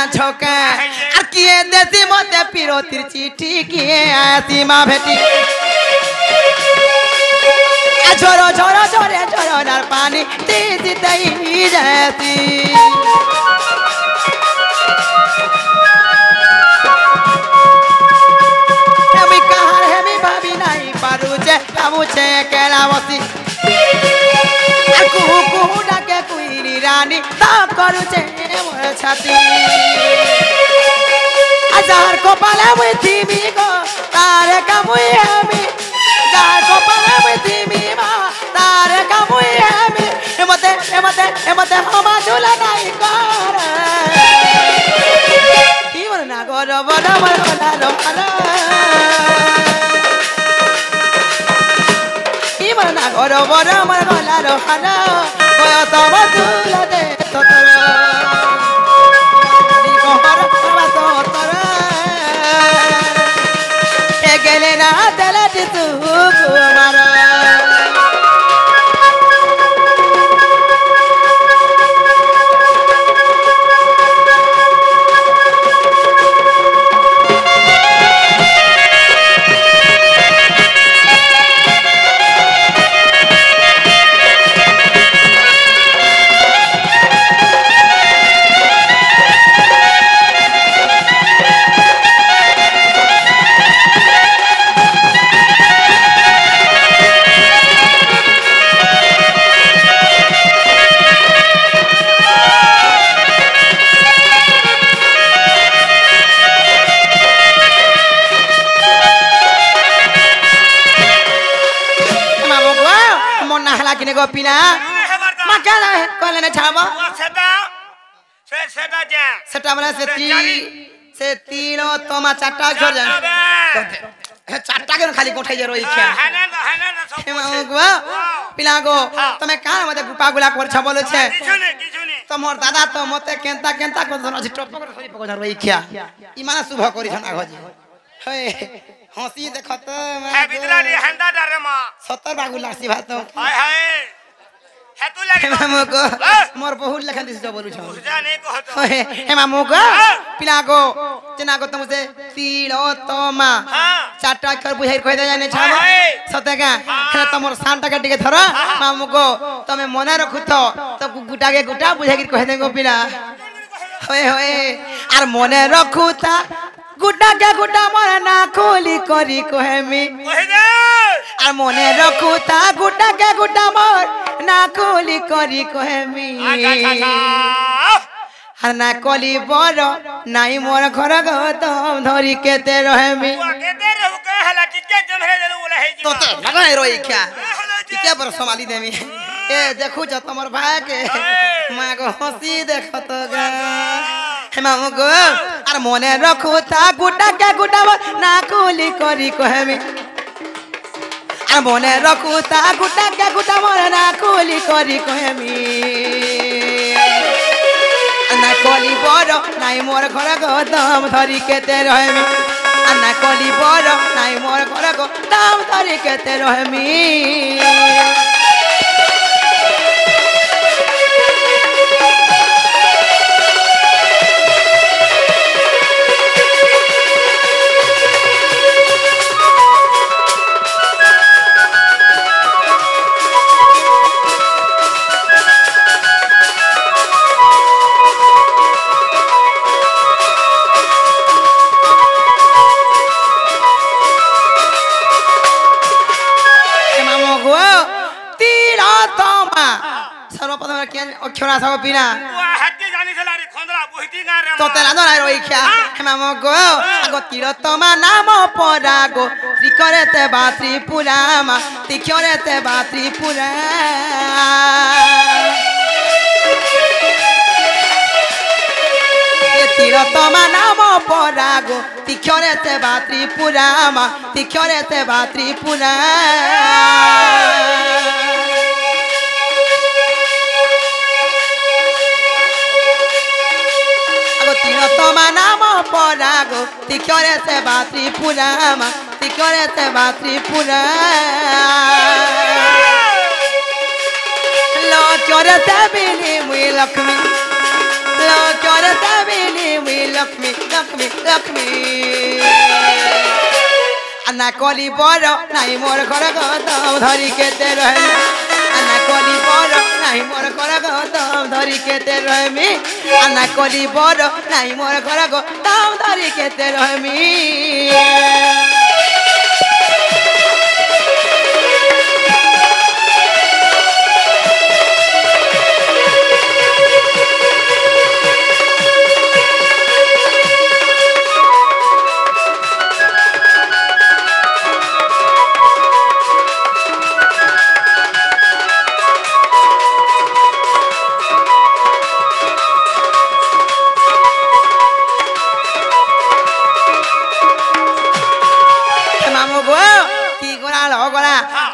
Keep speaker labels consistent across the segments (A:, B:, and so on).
A: छोके আর কিয়ে দেশি মতে পিরোতির চিঠি কিয়ে সীমা ভেটি ঝরো ঝরো ঝরে ঝরনার পানি দিতেই যেতি আমি কাহার হেমি ভাবি নাই পারুছে ভাবুছে কেলা বসি আর কুহু কুহু ডাকে কুইরি রানী তা করুছে মোর ছাতি আজার কপালে মুই থিমি গো তারে কামুই আমি যার কপালে মুই থিমি মা তারে কামুই আমি এমতে এমতে এমতে হমা ঝুলা নাই কর কি বল না গো রবন আমার কথা রবনা কি বল না গো রবন আমার কথা রবনা ওই তব ঝুলা দে তোর গেলে না তেলে তু কুমার गोपीना मा क्या कहले ने छाबो सेटा माने से तीनो तोमा चाटा घर जान चाटा के खाली कोठाई जे रोई क्या हेमा पिला गो तमे का मते गुपा गुला कर छ बोले छे तमोर दादा तो मते केंता केंता को धन टप कर सरी पको रोई क्या ई माने शुभ करी छन आगजी हे हंसी देखत
B: है बिदला रे हंदा डरे मा
A: 70 बागु लासी भात
B: हाय हाय है तू लगे
A: मामू को मोर बहुत लखन दिस बोलु छ
B: जाने को हतो
A: हे मामू को पिला गो जना को तुमसे तीलो तोमा चाटा कर बुझाई कह दे जाने छाबो सतेगा हे तमोर शांता के टिके थरा मामू को तमे मने रखुतो तो गुटा के गुटा बुझाई कह दे गो पिला होए होए आर मने रखुता गुटा के गुटा मोर ना खोली करी कहमी
B: कह दे
A: আর মনে রখুতা গুটা কে গুটা মোর না কলি করি কহেমি আর না কলি বড় নাই মোর ঘর গতম ধরি কেতে রহেমি
B: কেতে রহু কে হলা টিকে জমহে জলু ওলা হে
A: তো তো লাগাই রই খ্যা টিকে पर संभाली देमी ए देखु ज तमर भाई के मा को हंसी देखत गा हेमा गो আর মনে রখুতা গুটা কে গুটা মোর না কলি করি কহেমি আর মনে রখুতা গুটা কে গুটা মোর না কলি করি কহেমি না কলি বড় নাই মোর ঘর গদম ধরি কেতে রহেমি আর না কলি বড় নাই মোর ঘর গদম ধরি কেতে রহেমি অক্ষরা সব বিনা
B: হাতে জানি ছেলা রে খন্দরা বহিতি গা রে
A: তো তেলা দলাই রই খ্যা হেমা মগো আগো তিরতমা নাম পরাগো ত্রিকরেতে বা ত্রিপুরামা তিক্ষরেতে বা ত্রিপুরা তিরতমা নাম পরাগো তিক্ষরেতে বা ত্রিপুরামা তিক্ষরেতে বা ত্রিপুরা तोमा नाम परागो तिक्योरे से बात्री पुरामा तिक्योरे से बात्री पुरा लो क्योरे से बिनी मुई लक्ष्मी लो क्योरे से बिनी मुई লক্ষ্মী লক্ষ্মী লক্ষ্মী আনা কলি বড় নাই মোর ঘর গদম ধরি কেতে রহমি আনা কলি বড় নাই মোর ঘর গদম ধরি কেতে রহমি আনা কলি বড় নাই মোর ঘর গদম ধরি কেতে রহমি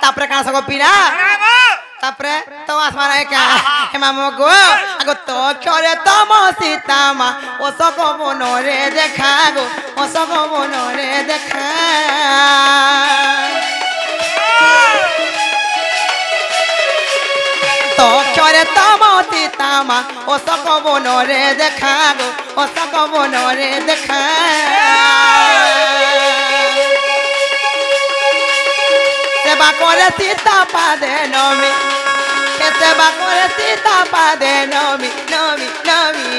A: তারপরে কানা সব পিনা তারপরে তো আসমান একা হেমা মগো আগো তো চরে তম সীতামা ও সক বনরে দেখা গো ও সক বনরে দেখা তো চরে তম সীতামা ও সক বনরে দেখা গো ও সক বনরে দেখা সেবা করে সীতা পাদে নমি সেবা করে সীতা পাদে নমি নমি নমি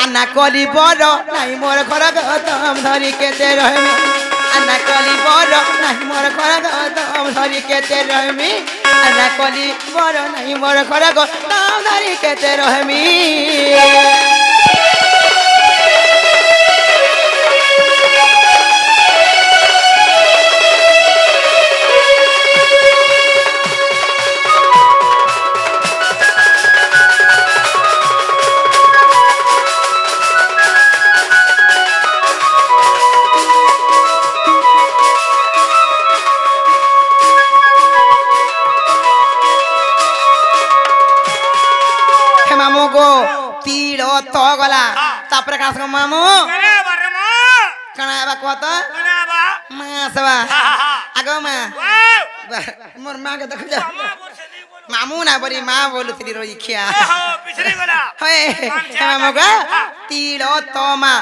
A: আনা কলি বড় নাই মোর ঘর গদম ধরি কেতে রহমি আনা কলি বড় নাই মোর ঘর গদম ধরি কেতে রহমি আনা কলি বড় নাই মোর ঘর গদম ধরি কেতে রহমি তো গলা তারপরে কাজ মামু কানা এবার কত মা সেবা আগো মা মোর মাকে দেখো যা মামু না বলি মা বলুছিলি রই খিয়া হয় মামু গো তিল তো মা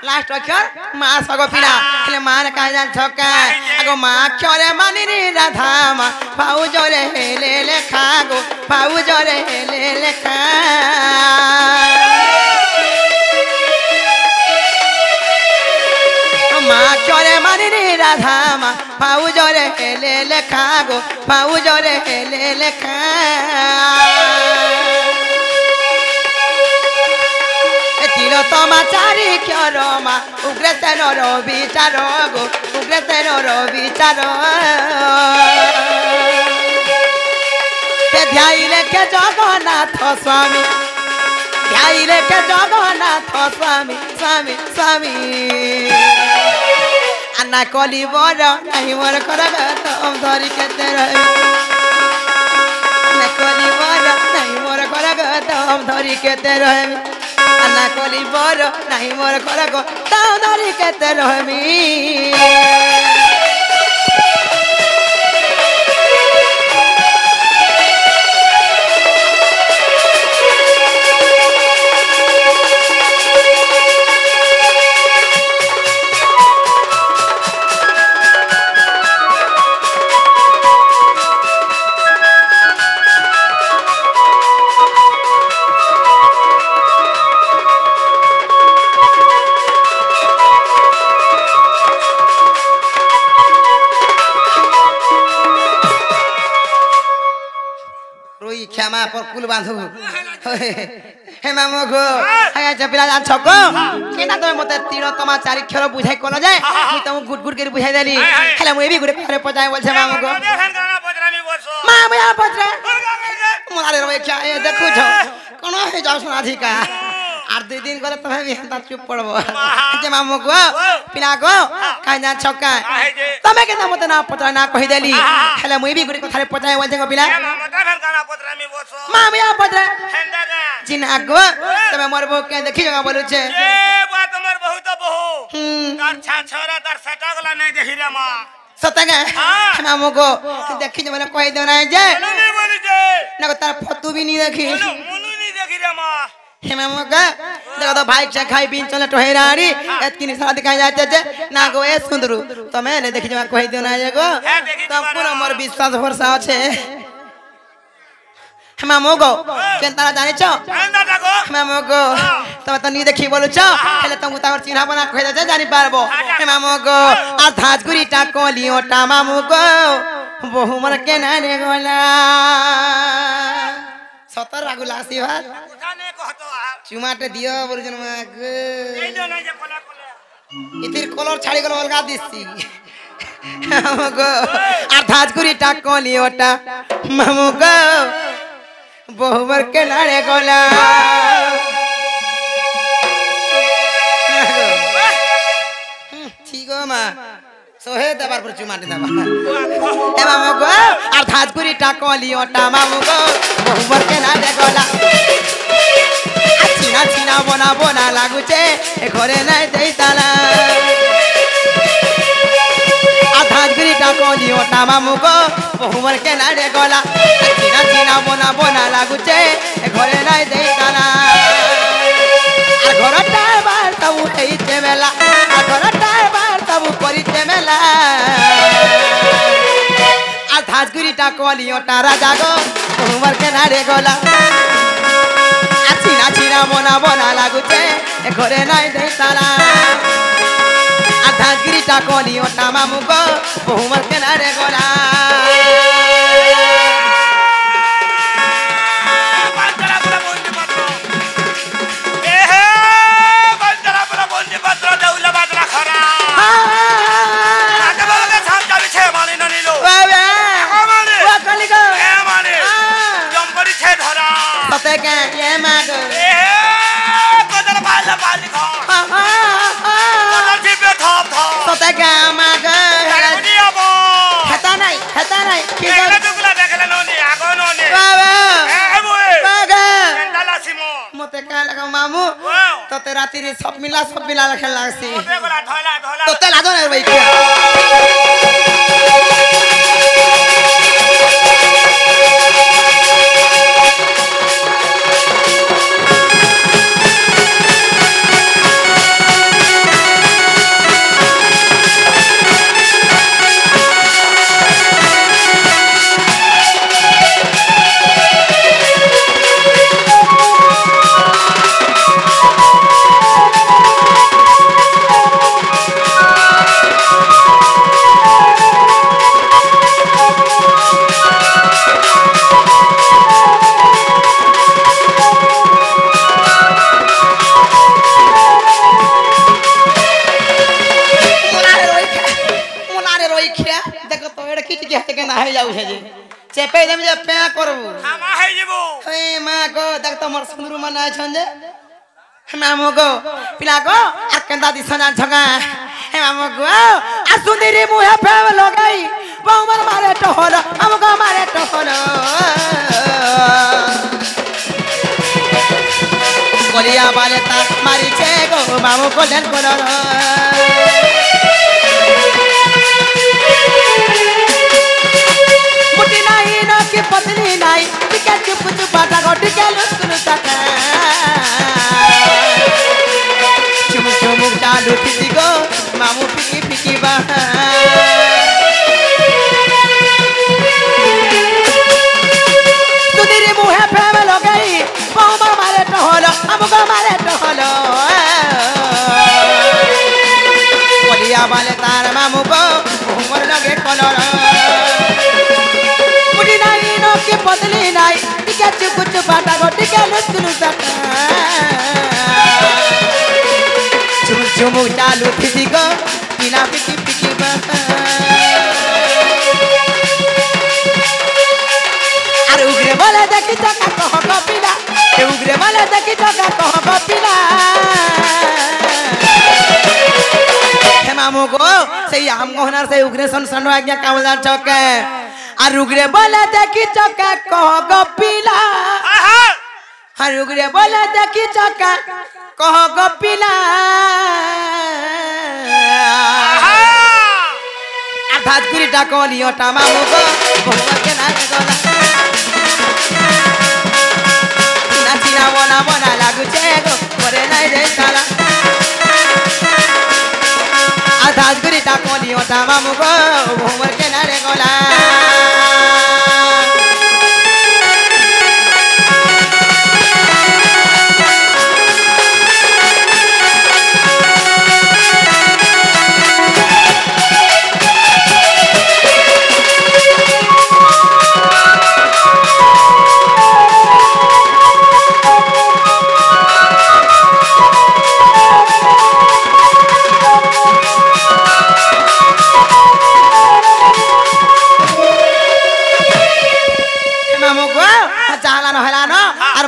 A: লাস্ট অক্ষর মা সগো পিলা খালি মার কাজান ছকা আগো মা চরে মানিনি রাধা মা পাউ জরে হেলে লেখা গো পাউ জরে হেলে লেখা মা চরে মানিনি রাধা মা পাউ জরে হেলে লেখা গো পাউ জরে হেলে লেখা তিল তোমা চারি ক্ষর মা উগ্রেসেনর বিচার গো উগ্রেসেনর বিচার ধ্যাইলে কে জগন্নাথ স্বামী ধ্যাইলে কে জগন্নাথ স্বামী স্বামী স্বামী আনা কলি বড় নাই মোর ঘর গদম ধরি কেতে রহমি আনা কলি বড় নাই মোর ঘর গদম ধরি কেতে রহমি আনা কলি বড় নাই মোর ঘর গদম ধরি কেতে রহমি क्षमा पर कुल बांधु हे मामो गो हाय चपिला जा छको केना तो मते तीन तमा चारि क्षर बुझाई कोन जाय मु त गुड गुड के बुझाई देली खाली मु एबी गुडे करे पजाय बोल छे मामो गो मामो या पत्रा मारे रे क्या ए देखु छ कोन हे जाउ सुनाधिका आर 2 दिन करे तमे भी हंता चुप पड़बो जे मामो गो पिला गो काई जा छका तमे केना मते ना पत्रा ना कहि देली खाली मु एबी गुडे कथारे पजाय बोल छे गो पिला मामो या पत्रा जिन आगो तमे मोर बो के देखि जगा बोलु छे
B: ए बा तमर बहुत बहु तार छा छोरा तार सटा गला नहीं देखि रे मां
A: सतगा मामो गो देखि जे मने कहि दो ना जे
B: नहीं बोली जे
A: ना तार फोटो भी नहीं देखि
B: मुनु नहीं देखि रे मां
A: हे मामू का देखो तो भाई से खाई पीन चले टोहेराड़ी एतकी निशान दिखाई जाते जे ना गो ए सुंदरू तो मैंने देखि जमा कहि दियो ना एगो तो पूरा मोर विश्वास भरोसा আছে हे मामू गो केन तारा जानि छ मामू गो तब त नी देखि बोलु छ हेले तुम तावर चिन्हा बना कहि दे जानि पारबो हे मामू गो आ धाजगुरी टा कोलियो टा मामू गो बहु मर के ना रे गोला सतर रागु लासी भात चुमाटे दियो बरुजन माग इतिर कलर छाड़ी गलो अलगा दिसी मामुगो আর ধাজগুড়ি টা কলি ওটা মামুগো বহুবার কে নাড়ে গলা ঠিক মা সোহে দেবার পর চুমাটে দেবা এ মামুগো আর ধাজগুড়ি টা কলি ওটা মামুগো বহুবার কে নাড়ে গলা চিনা চিনা বনা বনা লাগুছে এ ঘরে নাই দেই তালা আধাজগিরি টাকলি ওটা মামুগো বহুবার কে নাড়ে গলা চিনা চিনা বনা বনা লাগুছে এ ঘরে নাই দেই তালা আর ঘরটা বার তবু হেইতে মেলা আর ঘরটা বার তবু করিতে মেলা আর ধাজগিরি টাকলি ওটা রাজা গো বহুবার কে নাড়ে গলা চিনা চিনা বনা বনা লাগুছে ঘরে নাই দেই তালা আর ধাজগিরি টা কলি ওটা মামুগো বহুমার কেনারে গলা मामू तो ते राती रे सब मिला रखल लागसी तो ते लाजो ने भाई चेपे दम जे पे करबू हम आइ जेबू हे मां गो देख त मोर सुंदरू मन आइ छन जे मामू गो पिला गो आ केंदा दिसना झगा हे मामू गो आ सुंदरी मुहे फेव लगाई बहुमर मारे टहल हमको मारे टहल गलिया बाले ता मारी छे गो मामू को लेन कोलर के पतली नाई टिका चुप चुप बाटा गोटी के लुस्कुल सका चुम चुम चालू थी गो मामू फिकी फिकी बा तुदीरे मुहे फेम लगाई बहुमा मारे टहल हमको मारे टहल कोलिया वाले तार मामू को उमर लगे कलर के बदली नाई टिका चुप चुप बाटा गोटी के लुस्कुल सका चुम चुम चालू थी गो बिना पिकी पिकी बा अरे उगरे बोले देखी जका कह गपिला ए उगरे बोले देखी जका कह गपिला हे मामू गो सही हम गहनार से उगरे सन सन आज्ञा कामदार चौके আর উগরে বলে দেখি চকা কহ গপিলা আর উগরে বলে দেখি চকা কহ গপিলা আর ধাজগুড়িটা কলিওটা মামুগো বহুকে না গলা চিনা চিনা বনা বনা লাগুছে কথা মামু গো ভোমর কেনারে গলা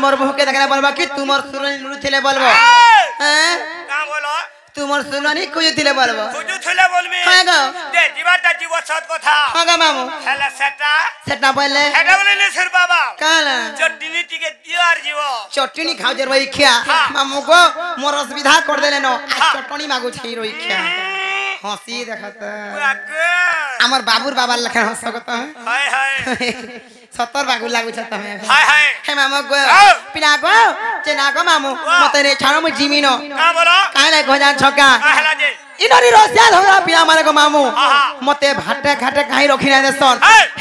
A: मोर बहुके देखने बोलबा कि तुमर सुरनी नुरु थिले बोलबो हैं
B: का बोलो
A: तुमर सुरनी कुजु थिले बोलबो
B: कुजु थिले बोलबी
A: हां गो
B: दे जीवाटा जीव सत कथा
A: हां गो मामू
B: हेला सेटा
A: बोले
B: हेटा बोले ने सर बाबा
A: काला
B: चटनी टिके दियार जीव
A: चटनी खाओ जे रोई खिया मामू को मोर असुविधा कर देले न चटनी मागु छै रोई खिया हंसी देखत हमर बाबूर बाबा लखन हंसगत
B: हाय हाय
A: 70 बागु लागु छ तमे
B: हाय हाय
A: हे मामू गो पिना गो चेना गो मामू मते रे छानो म जिमिनो
B: का बोलो
A: काले गजान छका
B: काहला जे
A: इनरी रोसिया हमरा पिना माने को मामू मते भाटे घाटे काई रखि ना देसन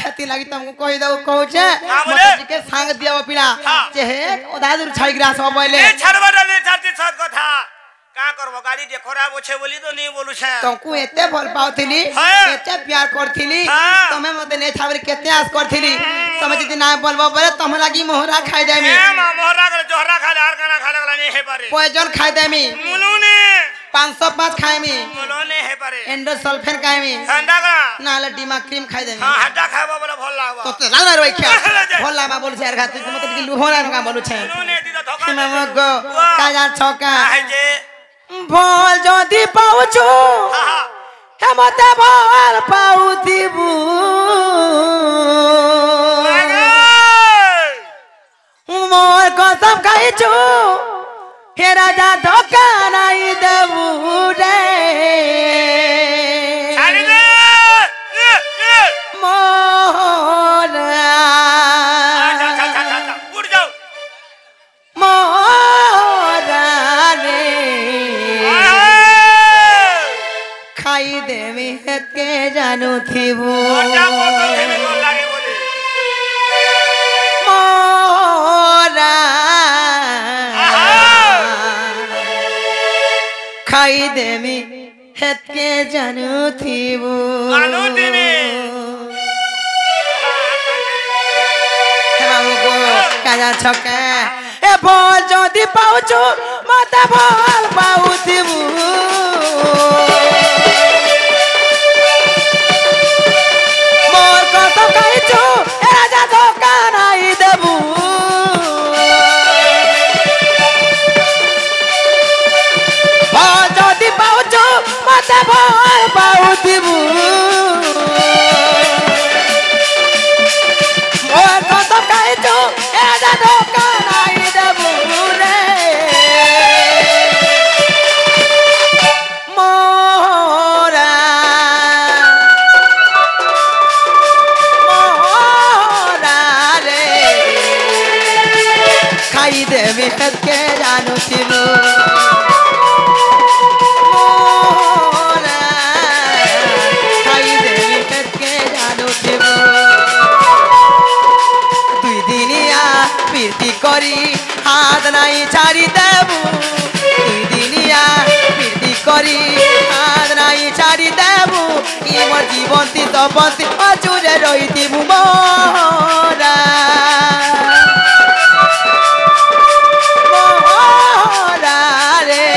A: हेती लागि तुमको कहि दउ कहू छे मते के संग दियो पिना जे हे ओदादुर छाई ग्रास मोबाइल
B: ए छड़बा रे छाती सत कथा का करबो गाड़ी जे खराब होछे बोली तो नहीं बोलू छे
A: तुमको एते भल पाउथिली एते प्यार करथिली तमे मते ने छावरी केते आस करथिली तमे जदी ना बोलबो बरे तम लागि मोहरा खाइ देमी
B: ए मा मोहरा के जोहरा खा आर खाना खा लगला नहीं है पारे
A: पॉइजन खाइ देमी
B: मुलुने
A: 505 खाइमी
B: मुलुने है पारे
A: एंडोसल्फेन खाइमी
B: ठंडा का
A: नाले डिमा क्रीम खाइ देमी
B: हां हड्डा खाबो बोले भल लागबो
A: तो लागना रे खिया भल लागबा बोल छे खाती मते कि लुहोना का बोलू छे
B: मुलुने दी तो धोखा
A: मामा गो का जान छका
B: है जे
A: भल जदी पाउछु हमते भल पाउथिबु मोर कसम खाइछु हे राजा धोखा नाइ देबु रे
B: छाड़ी दे
A: मोर
B: अच्छा उड़ जाओ
A: मोर रे खाई देवी हेत के जानू थिबु
B: मोटा फोटो थे बोल लागे बोले
A: मोरा खाई देवी हेत के जानू थिबु
B: जानू थिबी
A: हमको काजा छके ए भल जदी पाउछु मते भल पाउथिबु मोर कसम खाइछु ए राजा धोखा नाइ देबु भल जदी पाउछु मते भल पाउथिबु मोर कसम खाइछु ए राजा धोखा नाइ देबु रे मोरा मोरा रे खाई देवी हेत के जानू थिबु मोरा खाई देवी हेत के जानू थिबु दुई दिनिया प्रीति करी हाथ नाइ छाड़ी देबु दुई दिनिया प्रीति करी हाथ नाइ छाड़ी देबु ई मोर जीवन ती तपति अचुरे रहिथिबु मोरा मोरा रे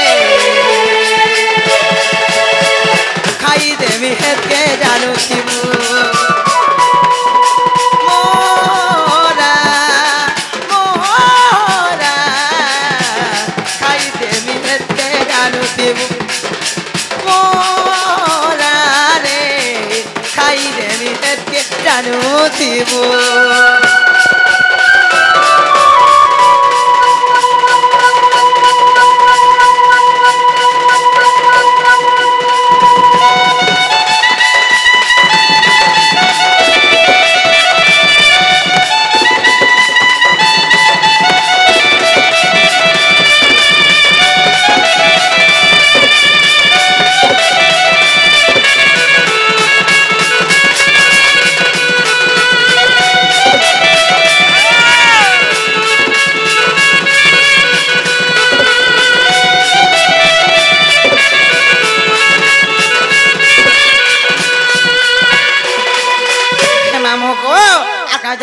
A: खाई देवी हेत के जानू थिबु मोरा मोरा खाई देवी हेत के जानू थिबु मोरा रे खाई देवी हेत के जानू थिबु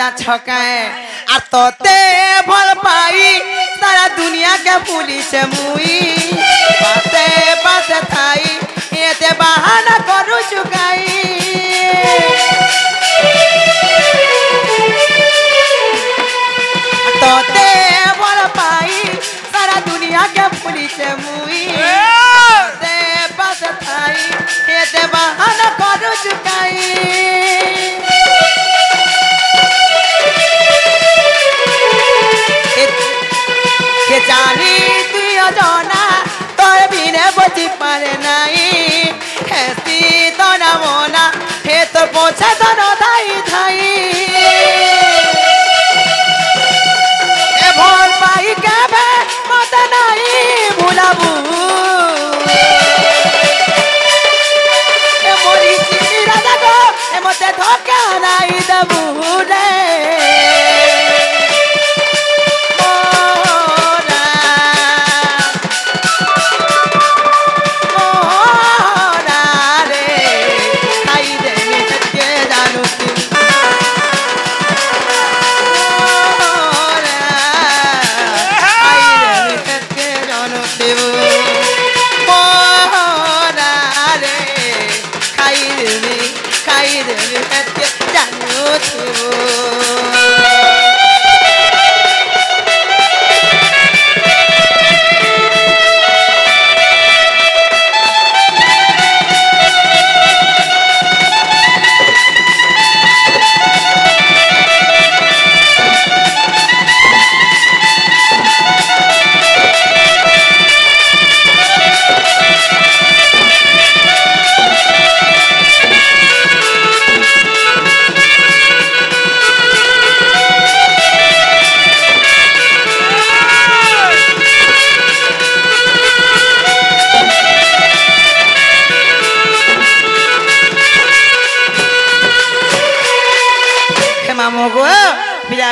A: जा छकाए आ तोते भल पाई सारा दुनिया के पुलिस मुई बाते बाते थाई एते बहाना करू चुकाई तोते भल पाई सारा दुनिया के पुलिस मुई बाते बाते थाई एते बहाना करू चुकाई के जानी तुई जना तोर बिने बची पारे नहीं हेसी तो ना मोना हे तो पोछा तो न धाई धाई ए भोल पाई के बे मत नहीं भुलाबू ए मोरी चिनी राजा को ए मते धोखा नहीं दबू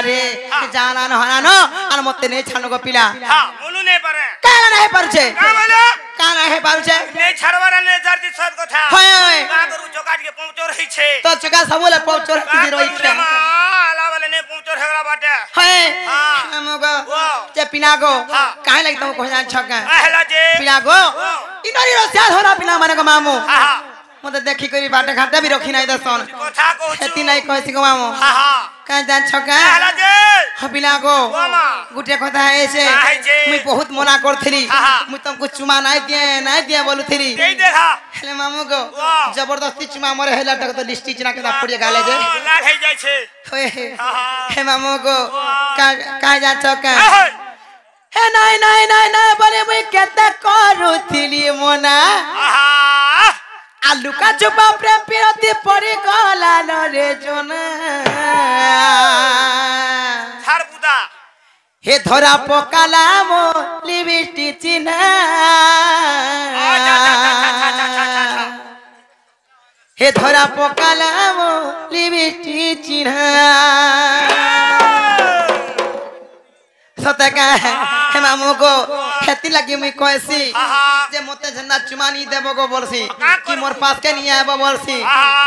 A: रे जाना न हना न अन मते नहीं छानो को पिला
B: हां बोलू नहीं पारे
A: काला नहीं पारुछे
B: का बोलो
A: काला है पारुछे
B: नहीं छड़वारा ने जर्दी सद कथा
A: होय
B: का करू चोकाट के पहुंचो रही छे
A: तो चका सबले पहुंचो रही रही छे
B: आला वाले ने पहुंचो हेगरा बाटे
A: होय
B: हां
A: हमगो जे पिना को काहे लग तुम को जान छका
B: आहला जे
A: पिना को इनरी रसिया होना पिना माने को मामू
B: हां
A: मते देखि करी बाटे घाटा भी रखी नाही दसन
B: कथा कहू
A: खेती नाही कहसी को मामू
B: हां हां
A: काहे जान छका
B: आहला जे
A: हबिला को गुटे कथा है से मुई बहुत मना करथली मुई तुमको चुमा नहीं दिए बोलुथली
B: देई देखा
A: हेले मामू को जबरदस्ती चुमा मरे हेला तक तो लिस्टी चिना के पड़िया गाले जे
B: लाग हे जाय छे
A: हे मामू को का जा छका हे नहीं बोले मुई केते करूथली मोना आलू का चुपा प्रेम पिरती पड़ी गला न रे जोना
B: छाड़ बुदा
A: हे धरा पकाला मो लिबिस्टी चिना हे धरा पकाला मो लिबिस्टी चिना सतका हे मामू को खेती लगी मुई कहसी जे मते झन्ना चुमानी देबो को बोलसी कि मोर पास के नहीं आबो बोलसी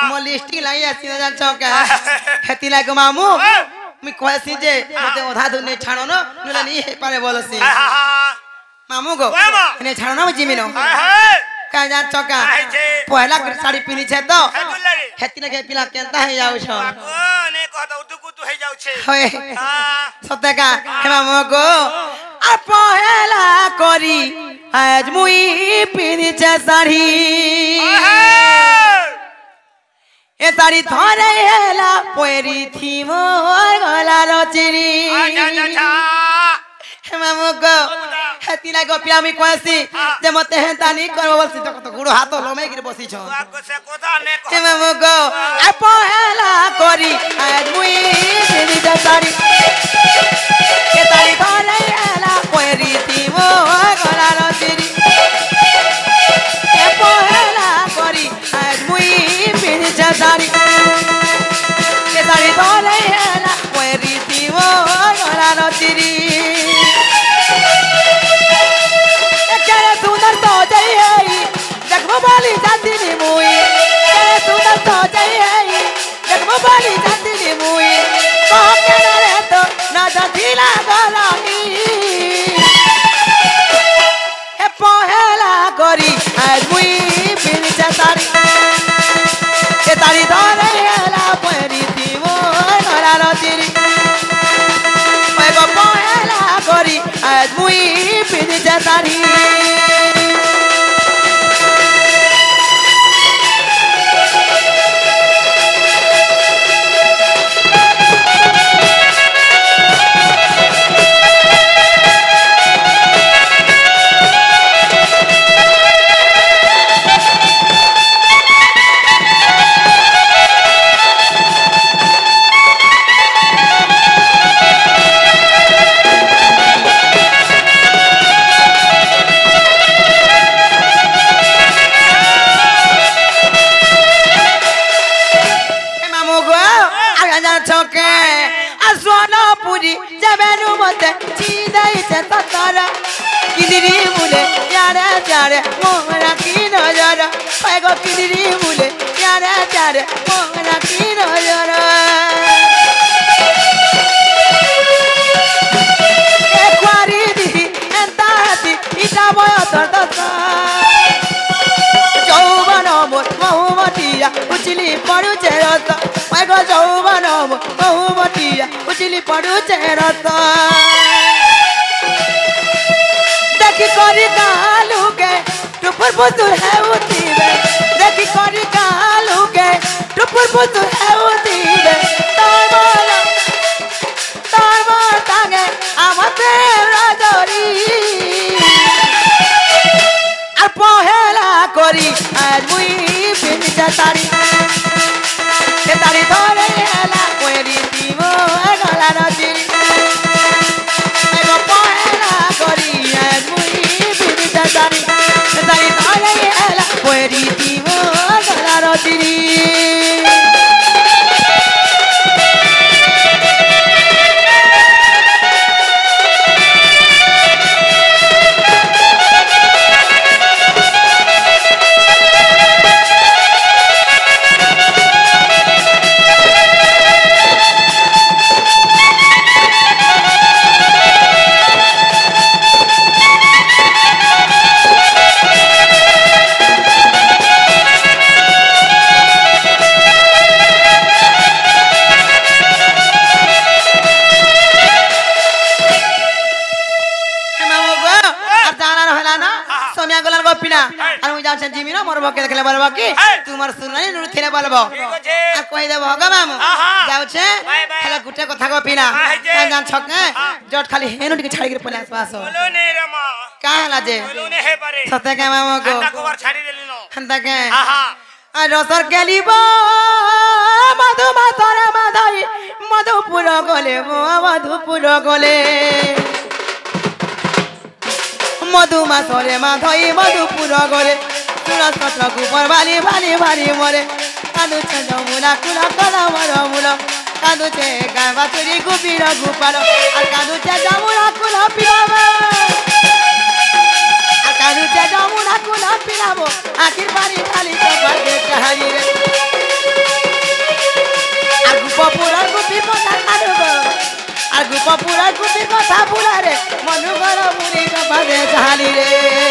A: मो लिस्टी लाई आसी न जान छका खेती लगी मामू मुई कहसी जे मते ओधा दु नहीं छाणो न नले नहीं हे पारे बोलसी मामू को ने छाणो न जिमिनो का जान छका पहला साड़ी पिनी छे तो खेती ने के पिला केनता हे जाउ छ
B: ने कहता उठुकु तू हे जाउ छे
A: होय सतका हे मामू को आ पहला करी आज मुई पिनी छे साड़ी ए साड़ी धरे हेला पोरी थी मोर गला रचिरी हे मामू को हेतिला को पिया मी कहसी जे मते हेता नहीं करबो बोलसी तो गुड़ हाथ लमे गिर बसी छ
B: से कोथा ने
A: हे मामू को आ पहला करी आज मुई पिनी छे साड़ी ए साड़ी धरे हेला पोरी थी मोर गला रचिरी ए पहला करी आज मुई पिनी छे साड़ी ए साड़ी धरे हेला पोरी थी मोर गला रचिरी सुंदर तो जाई जगमो बाली जाती नी मुई सुंदर तो जाई जगमो बाली जाती नी मुई করি আজ মুই পিনছে তারি এ তারি ধরে এলা পরি দিব ধরার চিরি পহেলা করি আজ মুই পিনছে তারি प्यारे मोहरा की नजर पैगो किदरी मुले प्यारे प्यारे मोहरा की नजर एक्वारी दी एंताती इटा बय तत जौवन मोर बहुमतिया उचली पड़ू चेरत पैगो जौवन मोर बहुमतिया उचली पड़ू चेरत देखी करी कालू के टुपुर पुतुर है उतीबे देखी करी कालू के टुपुर पुतुर है उतीबे तार मार तांगे आमते राजरी আর পহেলা করি আজ মুই পিনছে তারি এ তারি ধরে এলা কইরি দিব গলার চিরি Dari dari thare ela poeri tivo galaro tiri जिमिनो मोर बके देखले बलबो की तुमर सुननी नु थेले बलबो आ कहि देबो ग मामू जाउ छे खाली गुटे कथा को पिना जान छके जट खाली हेनु टिके छाड़ी के पले आसपास बोलो ने रमा का हला जे बोलो ने हे पारे सते के मामू को हंता को बार छाड़ी देलिनो हंता के आ रसर केलिबो मधु मातरे माधई मधुपुर गले मधुपुर गले मधु मातरे माधई मधुपुर गले तुरस कटक ऊपर बाली बाली बाली मोरे कादू छे जमुना कुला कला मरो मुलो कादू छे गावा तुरी गुपीर गुपारो আর कादू छे जमुना कुला पिलाबो আর कादू छे जमुना कुला पिलाबो आखिर पानी खाली कबर दे चाहरी रे আর গুপপুরার গুপি কথা কাদুগো আর গুপপুরার গুপি কথা বুলা রে মনুগর মুনি কবার দে চাহরি রে